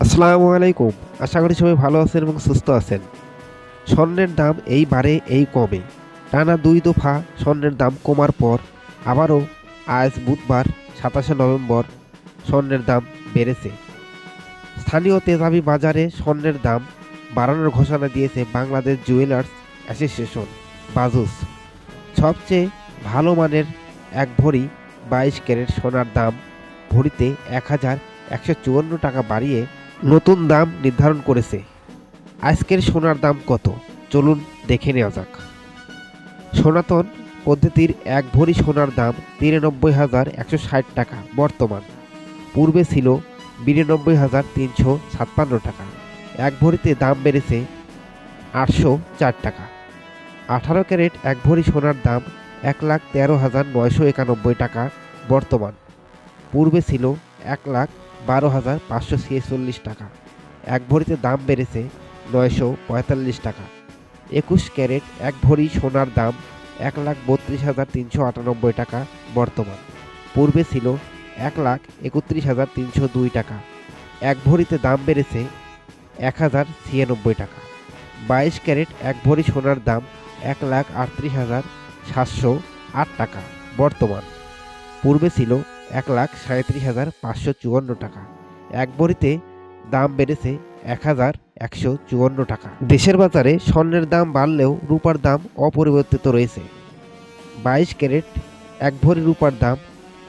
আসসালামু আলাইকুম। আশা করি সবাই ভালো আছেন এবং সুস্থ আছেন। স্বর্ণের দাম এইবারে এই কমে। টানা ২ দফা স্বর্ণের দাম কমার পর আবারও আজ বুধবার ২৭শে নভেম্বর স্বর্ণের দাম বেড়েছে। স্থানীয় তেজাবি বাজারে স্বর্ণের দাম বাড়ানোর ঘোষণা দিয়েছে বাংলাদেশ জুয়েলার্স অ্যাসোসিয়েশন বাজুস। সবচেয়ে ভালো মানের এক ভরি ২২ ক্যারেট সোনার দাম ভরিতে ১,১৫৪ টাকা বাড়িয়ে নতুন দাম নির্ধারণ করেছে। আজকের সোনার দাম কত চলুন দেখে নেওয়া যাক। সনাতন পদ্ধতির এক ভরি সোনার দাম ৯৩,১৬০ টাকা বর্তমান। পূর্বে ছিল ৯২,৩৫৬ টাকা। এক ভরিতে দাম বেড়েছে ৮০৪ টাকা। ১৮ ক্যারেট এক ভরি সোনার দাম ১,১৩,৯৯১ টাকা বর্তমান। পূর্বে ছিল ১,১২,৫৪৬ টাকা। এক ভরিতে দাম বেড়েছে ৯৪৫ টাকা। ২১ ক্যারেট এক ভরি সোনার দাম ১,৩২,৩৯৮ টাকা বর্তমান। পূর্বে ছিল ১,৩১,৩০২ টাকা। এক ভরিতে দাম বেড়েছে ১,০৯৬ টাকা। ২২ ক্যারেট এক ভরি সোনার দাম ১,৩৮,৭০৮ টাকা বর্তমান। পূর্বে ছিল ১,৩৭,৫৫৪ টাকা। এক ভরিতে দাম বেড়েছে ১,১৫৪ টাকা। দেশের বাজারে স্বর্ণের দাম বাড়লেও রূপার দাম অপরিবর্তিত রয়েছে। ২২ ক্যারেট এক ভরি রূপার দাম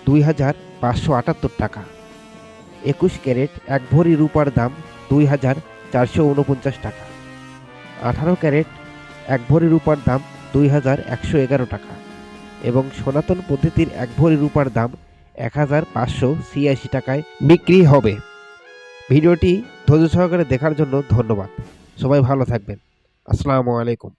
২,৫৭৮ টাকা। ২১ ক্যারেট এক ভরি রূপার দাম ২,৪৪৯ টাকা। ১৮ ক্যারেট এক ভরি রূপার দাম ২,১১১ টাকা এবং সনাতন পদ্ধতির এক ভরি রূপার দাম ১,৫৮৬ টাকায় বিক্রি হবে। ভিডিওটি ধৈর্য সহকারে দেখার জন্য ধন্যবাদ। সবাই ভালো থাকবেন। আসসালামু আলাইকুম।